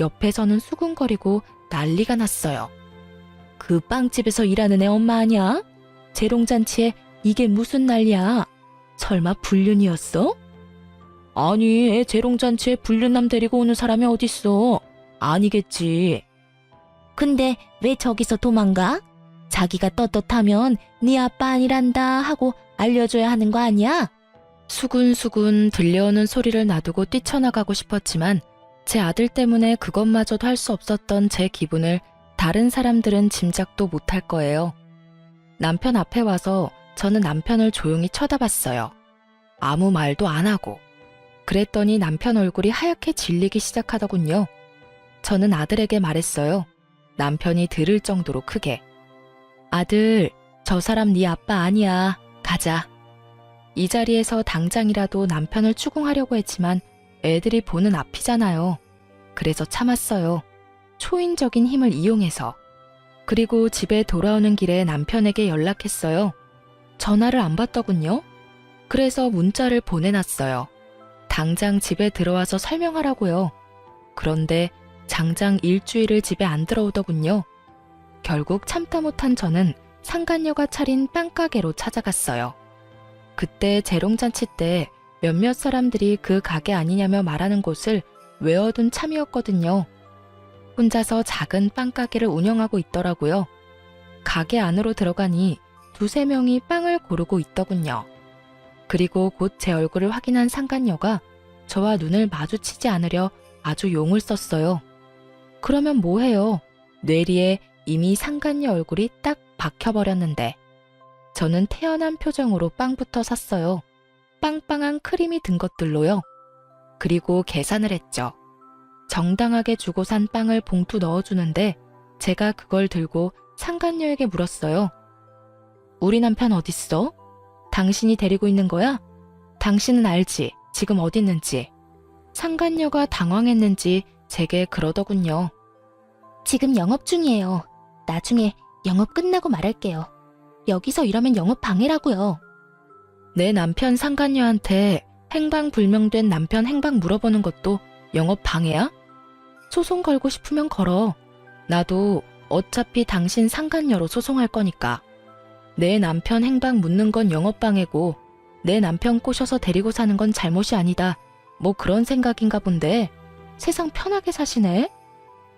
옆에서는 수군거리고 난리가 났어요. 그 빵집에서 일하는 애 엄마 아냐? 재롱잔치에 이게 무슨 난리야? 설마 불륜이었어? 아니, 애 재롱잔치에 불륜남 데리고 오는 사람이 어딨어? 아니겠지. 근데 왜 저기서 도망가? 자기가 떳떳하면 네 아빠 아니란다 하고 알려줘야 하는 거 아니야? 수군수군 들려오는 소리를 놔두고 뛰쳐나가고 싶었지만 제 아들 때문에 그것마저도 할 수 없었던 제 기분을 다른 사람들은 짐작도 못할 거예요. 남편 앞에 와서 저는 남편을 조용히 쳐다봤어요. 아무 말도 안 하고. 그랬더니 남편 얼굴이 하얗게 질리기 시작하더군요. 저는 아들에게 말했어요. 남편이 들을 정도로 크게. 아들, 저 사람 네 아빠 아니야. 가자. 이 자리에서 당장이라도 남편을 추궁하려고 했지만 애들이 보는 앞이잖아요. 그래서 참았어요. 초인적인 힘을 이용해서. 그리고 집에 돌아오는 길에 남편에게 연락했어요. 전화를 안 받더군요. 그래서 문자를 보내놨어요. 당장 집에 들어와서 설명하라고요. 그런데 장장 일주일을 집에 안 들어오더군요. 결국 참다 못한 저는 상간녀가 차린 빵가게로 찾아갔어요. 그때 재롱잔치 때 몇몇 사람들이 그 가게 아니냐며 말하는 곳을 외워둔 참이었거든요. 혼자서 작은 빵가게를 운영하고 있더라고요. 가게 안으로 들어가니 2~3명이 빵을 고르고 있더군요. 그리고 곧 제 얼굴을 확인한 상간녀가 저와 눈을 마주치지 않으려 아주 용을 썼어요. 그러면 뭐해요? 뇌리에 이미 상간녀 얼굴이 딱 박혀버렸는데. 저는 태연한 표정으로 빵부터 샀어요. 빵빵한 크림이 든 것들로요. 그리고 계산을 했죠. 정당하게 주고 산 빵을 봉투 넣어주는데 제가 그걸 들고 상간녀에게 물었어요. 우리 남편 어딨어? 당신이 데리고 있는 거야? 당신은 알지? 지금 어디 있는지. 상간녀가 당황했는지 제게 그러더군요. 지금 영업 중이에요. 나중에 영업 끝나고 말할게요. 여기서 일하면 영업 방해라고요. 내 남편 상간녀한테 행방불명된 남편 행방 물어보는 것도 영업 방해야? 소송 걸고 싶으면 걸어. 나도 어차피 당신 상간녀로 소송할 거니까. 내 남편 행방 묻는 건 영업 방해고 내 남편 꼬셔서 데리고 사는 건 잘못이 아니다. 뭐 그런 생각인가 본데 세상 편하게 사시네.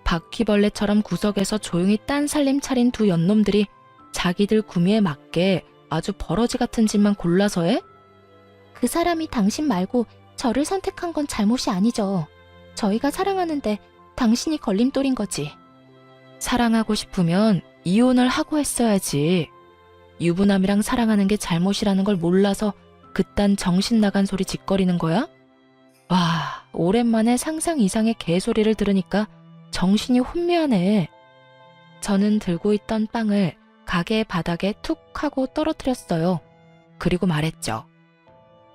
바퀴벌레처럼 구석에서 조용히 딴 살림 차린 두 연놈들이 자기들 구미에 맞게 아주 버러지 같은 짓만 골라서 해? 그 사람이 당신 말고 저를 선택한 건 잘못이 아니죠. 저희가 사랑하는데 당신이 걸림돌인 거지. 사랑하고 싶으면 이혼을 하고 했어야지. 유부남이랑 사랑하는 게 잘못이라는 걸 몰라서 그딴 정신 나간 소리 짓거리는 거야? 와, 오랜만에 상상 이상의 개소리를 들으니까 정신이 혼미하네. 저는 들고 있던 빵을 가게 바닥에 툭 하고 떨어뜨렸어요. 그리고 말했죠.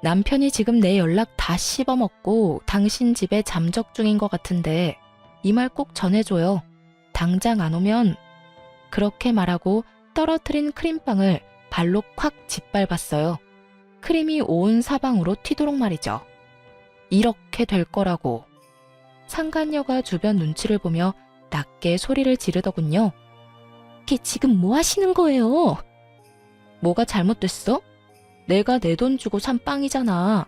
남편이 지금 내 연락 다 씹어먹고 당신 집에 잠적 중인 것 같은데 이 말 꼭 전해줘요. 당장 안 오면. 그렇게 말하고 떨어뜨린 크림빵을 발로 콱 짓밟았어요. 크림이 온 사방으로 튀도록 말이죠. 이렇게 될 거라고. 상간녀가 주변 눈치를 보며 낮게 소리를 지르더군요. 걔 지금 뭐 하시는 거예요? 뭐가 잘못됐어? 내가 내 돈 주고 산 빵이잖아.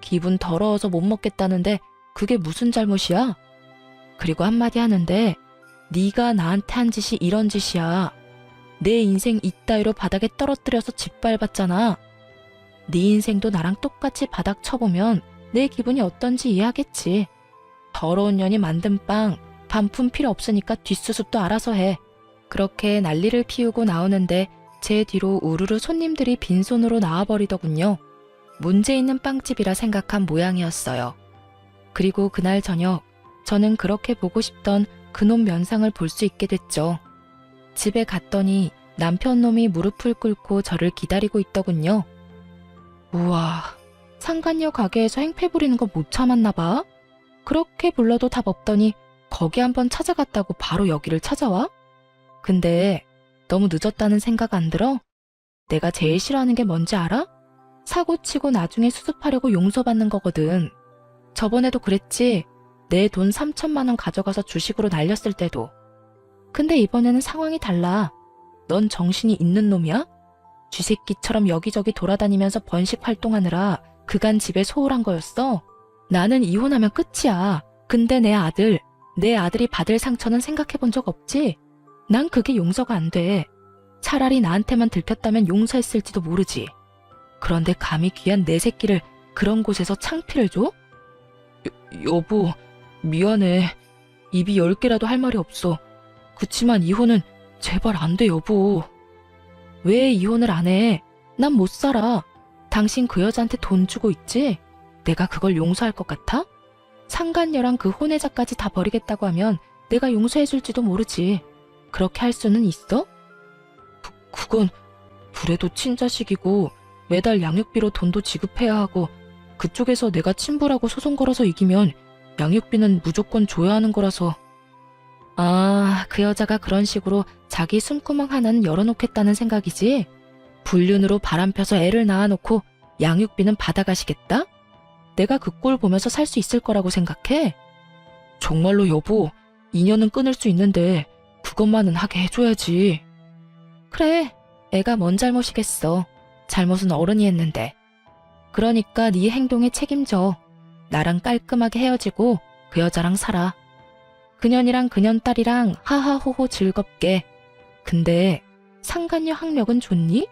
기분 더러워서 못 먹겠다는데 그게 무슨 잘못이야? 그리고 한마디 하는데 네가 나한테 한 짓이 이런 짓이야. 내 인생 이따위로 바닥에 떨어뜨려서 짓밟았잖아. 네 인생도 나랑 똑같이 바닥 쳐보면 내 기분이 어떤지 이해하겠지. 더러운 년이 만든 빵 반품 필요 없으니까 뒷수습도 알아서 해. 그렇게 난리를 피우고 나오는데 제 뒤로 우르르 손님들이 빈손으로 나와버리더군요. 문제 있는 빵집이라 생각한 모양이었어요. 그리고 그날 저녁 저는 그렇게 보고 싶던 그놈 면상을 볼 수 있게 됐죠. 집에 갔더니 남편 놈이 무릎을 꿇고 저를 기다리고 있더군요. 우와, 상간녀 가게에서 행패 부리는 거 못 참았나 봐. 그렇게 불러도 답 없더니 거기 한번 찾아갔다고 바로 여기를 찾아와? 근데 너무 늦었다는 생각 안 들어? 내가 제일 싫어하는 게 뭔지 알아? 사고 치고 나중에 수습하려고 용서받는 거거든. 저번에도 그랬지. 내 돈 3천만 원 가져가서 주식으로 날렸을 때도. 근데 이번에는 상황이 달라. 넌 정신이 있는 놈이야? 쥐새끼처럼 여기저기 돌아다니면서 번식 활동하느라 그간 집에 소홀한 거였어. 나는 이혼하면 끝이야. 근데 내 아들이 받을 상처는 생각해 본 적 없지? 난 그게 용서가 안 돼. 차라리 나한테만 들켰다면 용서했을지도 모르지. 그런데 감히 귀한 내 새끼를 그런 곳에서 창피를 줘? 여보, 미안해. 입이 10개라도 할 말이 없어. 그치만 이혼은 제발 안 돼, 여보. 왜 이혼을 안 해? 난 못 살아. 당신 그 여자한테 돈 주고 있지? 내가 그걸 용서할 것 같아? 상간녀랑 그 혼외자까지 다 버리겠다고 하면 내가 용서해줄지도 모르지. 그렇게 할 수는 있어? 그건 그래도 친자식이고 매달 양육비로 돈도 지급해야 하고 그쪽에서 내가 친부라고 소송 걸어서 이기면 양육비는 무조건 줘야 하는 거라서. 아, 그 여자가 그런 식으로 자기 숨구멍 하나는 열어놓겠다는 생각이지? 불륜으로 바람 펴서 애를 낳아놓고 양육비는 받아가시겠다? 내가 그 꼴 보면서 살 수 있을 거라고 생각해? 정말로 여보, 인연은 끊을 수 있는데 그것만은 하게 해줘야지. 그래, 애가 뭔 잘못이겠어. 잘못은 어른이 했는데. 그러니까 네 행동에 책임져. 나랑 깔끔하게 헤어지고 그 여자랑 살아. 그년이랑 그년 딸이랑 하하호호 즐겁게. 근데 상간녀 학력은 좋니?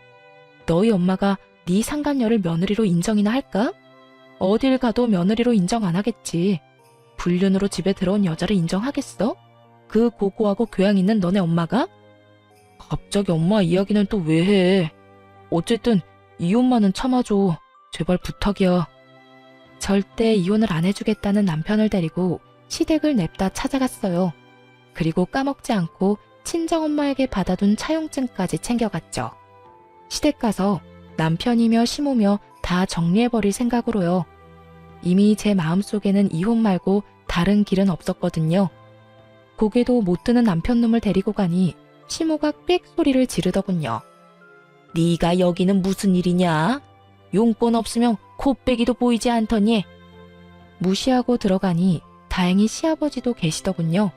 너희 엄마가 네 상간녀를 며느리로 인정이나 할까? 어딜 가도 며느리로 인정 안 하겠지. 불륜으로 집에 들어온 여자를 인정하겠어? 그 고고하고 교양 있는 너네 엄마가? 갑자기 엄마 이야기는 또 왜 해? 어쨌든 이혼만은 참아줘. 제발 부탁이야. 절대 이혼을 안 해주겠다는 남편을 데리고 시댁을 냅다 찾아갔어요. 그리고 까먹지 않고 친정엄마에게 받아둔 차용증까지 챙겨갔죠. 시댁 가서 남편이며 시모며 다 정리해버릴 생각으로요. 이미 제 마음속에는 이혼 말고 다른 길은 없었거든요. 고개도 못 드는 남편놈을 데리고 가니 시모가 삑 소리를 지르더군요. 네가 여기는 무슨 일이냐? 용돈 없으면 코빼기도 보이지 않더니. 무시하고 들어가니 다행히 시아버지도 계시더군요.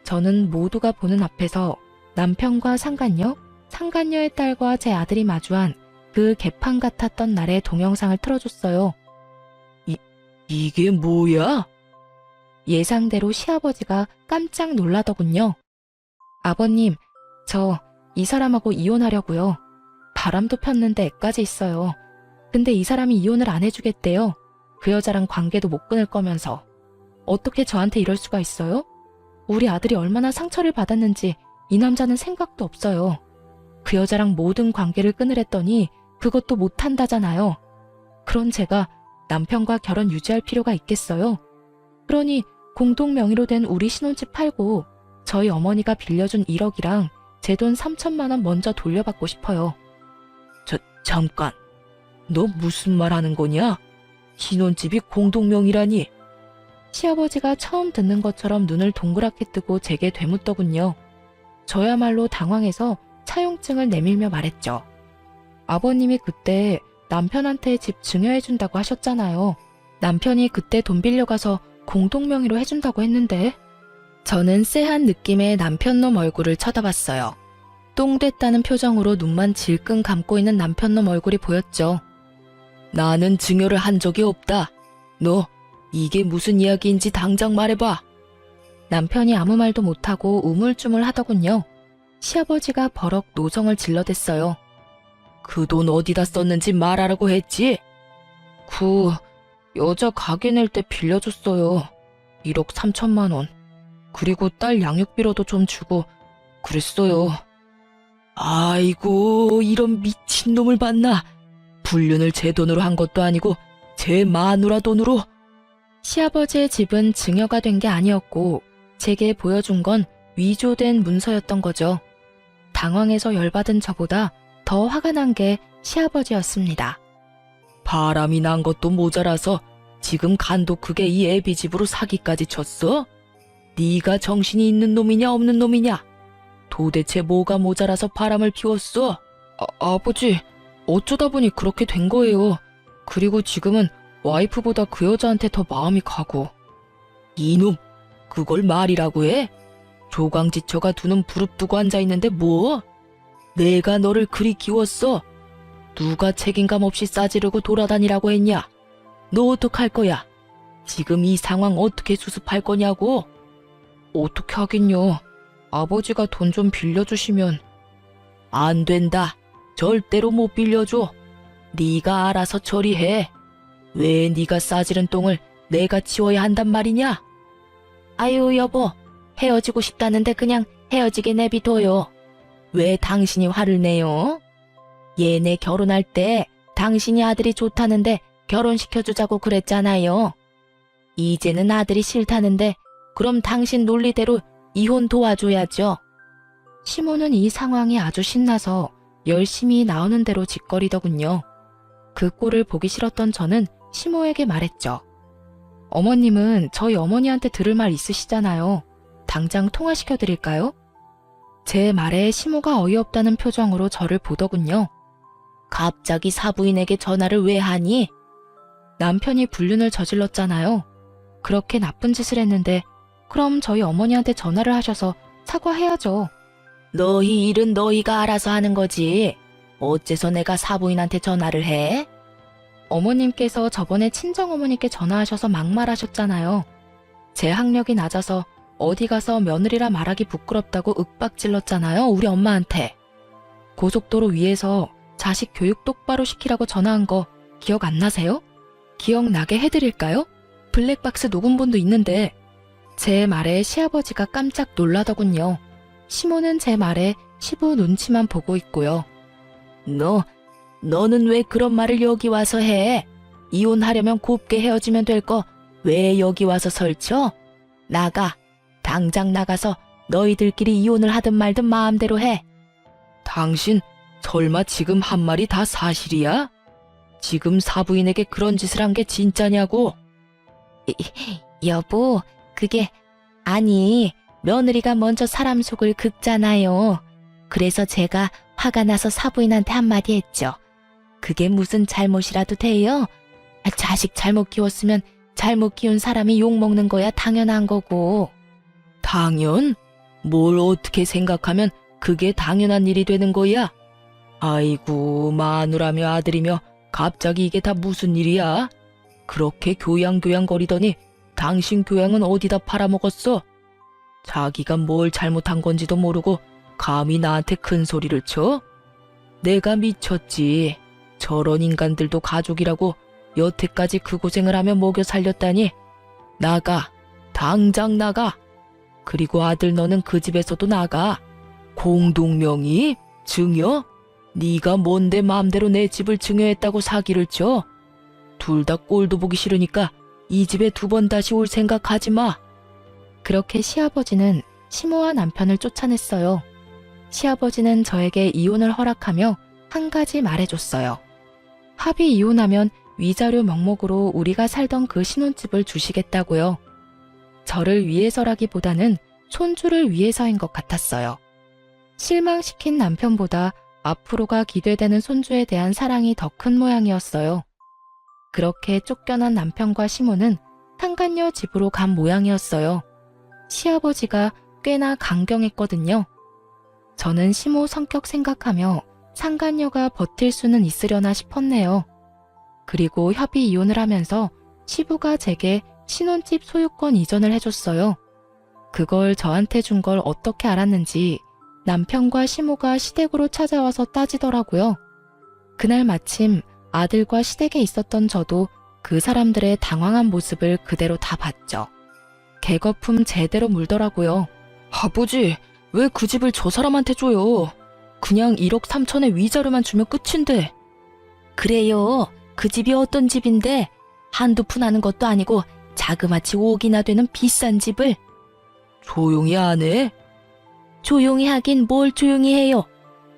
저는 모두가 보는 앞에서 남편과 상간녀, 상간녀의 딸과 제 아들이 마주한 그 개판 같았던 날의 동영상을 틀어줬어요. 이게 뭐야? 예상대로 시아버지가 깜짝 놀라더군요. 아버님, 저 이 사람하고 이혼하려고요. 바람도 폈는데 애까지 있어요. 근데 이 사람이 이혼을 안 해주겠대요. 그 여자랑 관계도 못 끊을 거면서. 어떻게 저한테 이럴 수가 있어요? 우리 아들이 얼마나 상처를 받았는지 이 남자는 생각도 없어요. 그 여자랑 모든 관계를 끊으랬더니 그것도 못한다잖아요. 그런 제가 남편과 결혼 유지할 필요가 있겠어요? 그러니 공동 명의로 된 우리 신혼집 팔고 저희 어머니가 빌려준 1억이랑 제 돈 3천만 원 먼저 돌려받고 싶어요. 잠깐. 너 무슨 말 하는 거냐? 신혼집이 공동명의라니. 시아버지가 처음 듣는 것처럼 눈을 동그랗게 뜨고 제게 되묻더군요. 저야말로 당황해서 차용증을 내밀며 말했죠. 아버님이 그때 남편한테 집 증여해준다고 하셨잖아요. 남편이 그때 돈 빌려가서 공동명의로 해준다고 했는데. 저는 쎄한 느낌의 남편놈 얼굴을 쳐다봤어요. 똥 됐다는 표정으로 눈만 질끈 감고 있는 남편놈 얼굴이 보였죠. 나는 증여를 한 적이 없다. 너 이게 무슨 이야기인지 당장 말해봐. 남편이 아무 말도 못하고 우물쭈물 하더군요. 시아버지가 버럭 노성을 질러댔어요. 그 돈 어디다 썼는지 말하라고 했지? 여자 가게 낼 때 빌려줬어요. 1억 3천만 원. 그리고 딸 양육비로도 좀 주고 그랬어요. 아이고, 이런 미친놈을 봤나? 불륜을 제 돈으로 한 것도 아니고 제 마누라 돈으로. 시아버지의 집은 증여가 된 게 아니었고 제게 보여준 건 위조된 문서였던 거죠. 당황해서 열받은 저보다 더 화가 난 게 시아버지였습니다. 바람이 난 것도 모자라서 지금 간도 크게 이 애비 집으로 사기까지 쳤어? 네가 정신이 있는 놈이냐 없는 놈이냐? 도대체 뭐가 모자라서 바람을 피웠어? 아버지, 어쩌다 보니 그렇게 된 거예요. 그리고 지금은 와이프보다 그 여자한테 더 마음이 가고. 이놈, 그걸 말이라고 해? 조강지처가 두 눈 부릅뜨고 앉아있는데 뭐? 내가 너를 그리 키웠어? 누가 책임감 없이 싸지르고 돌아다니라고 했냐? 너 어떡할 거야? 지금 이 상황 어떻게 수습할 거냐고? 어떻게 하긴요. 아버지가 돈 좀 빌려주시면. 안 된다. 절대로 못 빌려줘. 네가 알아서 처리해. 왜 네가 싸지른 똥을 내가 치워야 한단 말이냐? 아유, 여보. 헤어지고 싶다는데 그냥 헤어지게 내비둬요. 왜 당신이 화를 내요? 얘네 결혼할 때 당신이 아들이 좋다는데 결혼시켜주자고 그랬잖아요. 이제는 아들이 싫다는데 그럼 당신 논리대로 이혼 도와줘야죠. 시모는 이 상황이 아주 신나서 열심히 나오는 대로 짓거리더군요. 그 꼴을 보기 싫었던 저는 시모에게 말했죠. 어머님은 저희 어머니한테 들을 말 있으시잖아요. 당장 통화시켜드릴까요? 제 말에 시모가 어이없다는 표정으로 저를 보더군요. 갑자기 사부인에게 전화를 왜 하니? 남편이 불륜을 저질렀잖아요. 그렇게 나쁜 짓을 했는데 그럼 저희 어머니한테 전화를 하셔서 사과해야죠. 너희 일은 너희가 알아서 하는 거지. 어째서 내가 사부인한테 전화를 해? 어머님께서 저번에 친정어머니께 전화하셔서 막말하셨잖아요. 제 학력이 낮아서 어디 가서 며느리라 말하기 부끄럽다고 윽박질렀잖아요, 우리 엄마한테. 고속도로 위에서 자식 교육 똑바로 시키라고 전화한 거 기억 안 나세요? 기억나게 해드릴까요? 블랙박스 녹음본도 있는데. 제 말에 시아버지가 깜짝 놀라더군요. 시모는 제 말에 시부 눈치만 보고 있고요. 너는 왜 그런 말을 여기 와서 해? 이혼하려면 곱게 헤어지면 될 거 왜 여기 와서 설쳐? 나가. 당장 나가서 너희들끼리 이혼을 하든 말든 마음대로 해. 당신 설마 지금 한 말이 다 사실이야? 지금 사부인에게 그런 짓을 한 게 진짜냐고? 여보, 그게 아니, 며느리가 먼저 사람 속을 긁잖아요. 그래서 제가 화가 나서 사부인한테 한마디 했죠. 그게 무슨 잘못이라도 돼요? 자식 잘못 키웠으면 잘못 키운 사람이 욕먹는 거야 당연한 거고. 당연? 뭘 어떻게 생각하면 그게 당연한 일이 되는 거야? 아이고, 마누라며 아들이며 갑자기 이게 다 무슨 일이야? 그렇게 교양거리더니 당신 교양은 어디다 팔아먹었어? 자기가 뭘 잘못한 건지도 모르고 감히 나한테 큰 소리를 쳐? 내가 미쳤지. 저런 인간들도 가족이라고 여태까지 그 고생을 하며 먹여 살렸다니. 나가. 당장 나가. 그리고 아들 너는 그 집에서도 나가. 공동명의? 증여? 네가 뭔데 마음대로 내 집을 증여했다고 사기를 쳐? 둘 다 꼴도 보기 싫으니까 이 집에 2번 다시 올 생각하지 마. 그렇게 시아버지는 시모와 남편을 쫓아냈어요. 시아버지는 저에게 이혼을 허락하며 한 가지 말해줬어요. 합의 이혼하면 위자료 명목으로 우리가 살던 그 신혼집을 주시겠다고요. 저를 위해서라기보다는 손주를 위해서인 것 같았어요. 실망시킨 남편보다 앞으로가 기대되는 손주에 대한 사랑이 더 큰 모양이었어요. 그렇게 쫓겨난 남편과 시모는 상간녀 집으로 간 모양이었어요. 시아버지가 꽤나 강경했거든요. 저는 시모 성격 생각하며 상간녀가 버틸 수는 있으려나 싶었네요. 그리고 협의 이혼을 하면서 시부가 제게 신혼집 소유권 이전을 해줬어요. 그걸 저한테 준 걸 어떻게 알았는지 남편과 시모가 시댁으로 찾아와서 따지더라고요. 그날 마침 아들과 시댁에 있었던 저도 그 사람들의 당황한 모습을 그대로 다 봤죠. 개거품 제대로 물더라고요. 아버지, 왜 그 집을 저 사람한테 줘요? 그냥 1억 3천의 위자료만 주면 끝인데. 그래요. 그 집이 어떤 집인데 한두 푼 하는 것도 아니고 자그마치 5억이나 되는 비싼 집을. 조용히 안 해? 조용히 하긴 뭘 조용히 해요.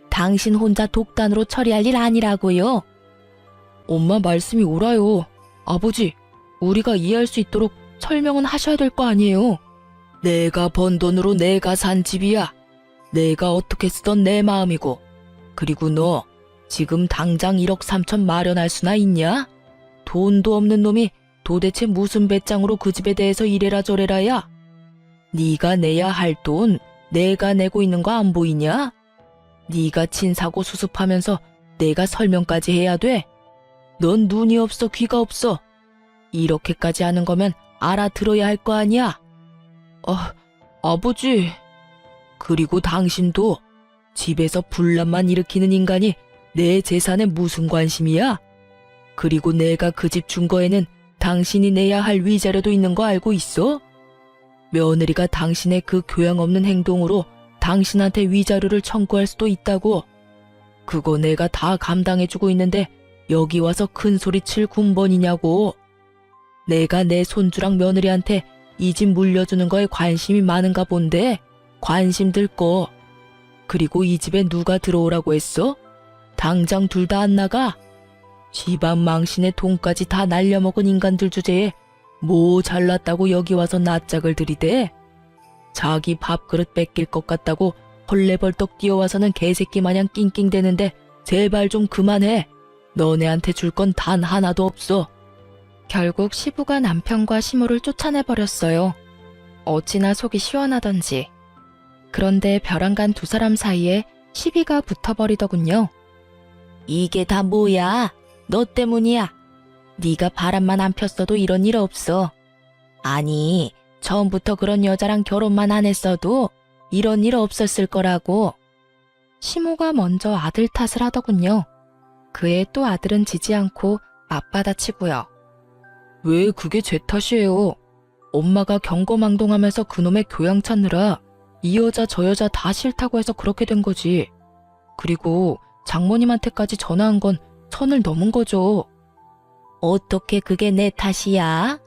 당신 혼자 독단으로 처리할 일 아니라고요. 엄마 말씀이 옳아요. 아버지, 우리가 이해할 수 있도록 설명은 하셔야 될 거 아니에요. 내가 번 돈으로 내가 산 집이야. 내가 어떻게 쓰던 내 마음이고. 그리고 너 지금 당장 1억 3천 마련할 수나 있냐? 돈도 없는 놈이 도대체 무슨 배짱으로 그 집에 대해서 이래라 저래라야? 네가 내야 할 돈 내가 내고 있는 거 안 보이냐? 네가 친 사고 수습하면서 내가 설명까지 해야 돼? 넌 눈이 없어 귀가 없어. 이렇게까지 하는 거면 알아들어야 할 거 아니야? 아버지. 그리고 당신도 집에서 분란만 일으키는 인간이 내 재산에 무슨 관심이야? 그리고 내가 그 집 준 거에는 당신이 내야 할 위자료도 있는 거 알고 있어? 며느리가 당신의 그 교양 없는 행동으로 당신한테 위자료를 청구할 수도 있다고. 그거 내가 다 감당해주고 있는데 여기 와서 큰 소리 칠 군번이냐고. 내가 내 손주랑 며느리한테 이 집 물려주는 거에 관심이 많은가 본데 관심 들 거. 그리고 이 집에 누가 들어오라고 했어? 당장 둘 다 안 나가? 집안 망신에 돈까지 다 날려먹은 인간들 주제에 뭐 잘났다고 여기 와서 낯짝을 들이대? 자기 밥그릇 뺏길 것 같다고 헐레벌떡 뛰어와서는 개새끼 마냥 낑낑대는데 제발 좀 그만해. 너네한테 줄 건 단 하나도 없어. 결국 시부가 남편과 시모를 쫓아내버렸어요. 어찌나 속이 시원하던지. 그런데 벼랑간 두 사람 사이에 시비가 붙어버리더군요. 이게 다 뭐야? 너 때문이야. 네가 바람만 안 폈어도 이런 일 없어. 아니, 처음부터 그런 여자랑 결혼만 안 했어도 이런 일 없었을 거라고. 시모가 먼저 아들 탓을 하더군요. 그의 또 아들은 지지 않고 맞받아치고요. 왜 그게 제 탓이에요? 엄마가 경거망동하면서 그놈의 교양 찾느라 이 여자 저 여자 다 싫다고 해서 그렇게 된 거지. 그리고 장모님한테까지 전화한 건 선을 넘은 거죠. 어떻게 그게 내 탓이야?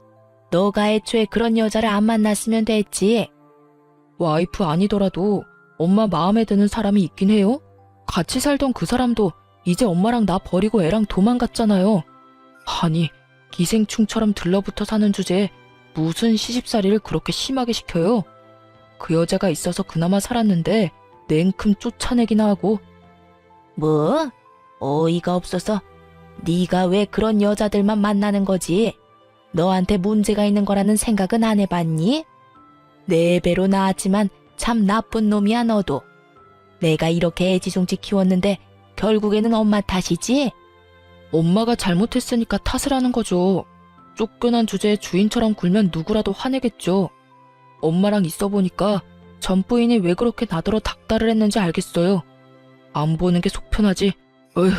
너가 애초에 그런 여자를 안 만났으면 됐지. 와이프 아니더라도 엄마 마음에 드는 사람이 있긴 해요. 같이 살던 그 사람도 이제 엄마랑 나 버리고 애랑 도망갔잖아요. 아니, 기생충처럼 들러붙어 사는 주제에 무슨 시집살이를 그렇게 심하게 시켜요? 그 여자가 있어서 그나마 살았는데 냉큼 쫓아내기나 하고. 뭐? 어이가 없어서 네가 왜 그런 여자들만 만나는 거지? 너한테 문제가 있는 거라는 생각은 안 해봤니? 4배로 나았지만 참 나쁜 놈이야 너도. 내가 이렇게 애지중지 키웠는데 결국에는 엄마 탓이지? 엄마가 잘못했으니까 탓을 하는 거죠. 쫓겨난 주제에 주인처럼 굴면 누구라도 화내겠죠. 엄마랑 있어 보니까 전 부인이 왜 그렇게 나더러 닥달을 했는지 알겠어요. 안 보는 게 속편하지. 어휴.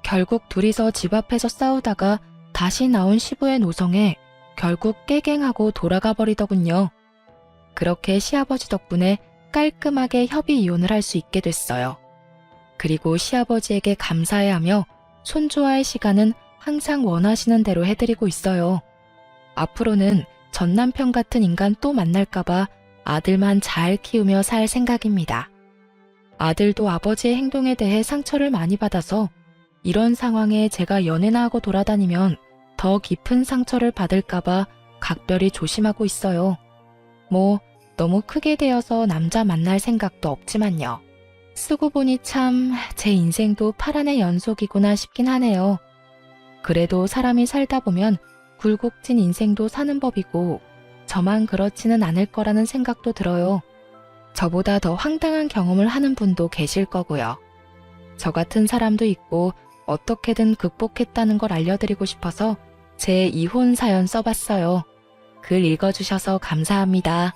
결국 둘이서 집 앞에서 싸우다가 다시 나온 시부의 노성에 결국 깨갱하고 돌아가 버리더군요. 그렇게 시아버지 덕분에 깔끔하게 협의 이혼을 할 수 있게 됐어요. 그리고 시아버지에게 감사해하며 손주와의 시간은 항상 원하시는 대로 해드리고 있어요. 앞으로는 전 남편 같은 인간 또 만날까봐 아들만 잘 키우며 살 생각입니다. 아들도 아버지의 행동에 대해 상처를 많이 받아서 이런 상황에 제가 연애나 하고 돌아다니면 더 깊은 상처를 받을까봐 각별히 조심하고 있어요. 뭐 너무 크게 되어서 남자 만날 생각도 없지만요. 쓰고 보니 참 제 인생도 파란의 연속이구나 싶긴 하네요. 그래도 사람이 살다 보면 굴곡진 인생도 사는 법이고 저만 그렇지는 않을 거라는 생각도 들어요. 저보다 더 황당한 경험을 하는 분도 계실 거고요. 저 같은 사람도 있고 어떻게든 극복했다는 걸 알려드리고 싶어서 제 이혼 사연 써봤어요. 글 읽어주셔서 감사합니다.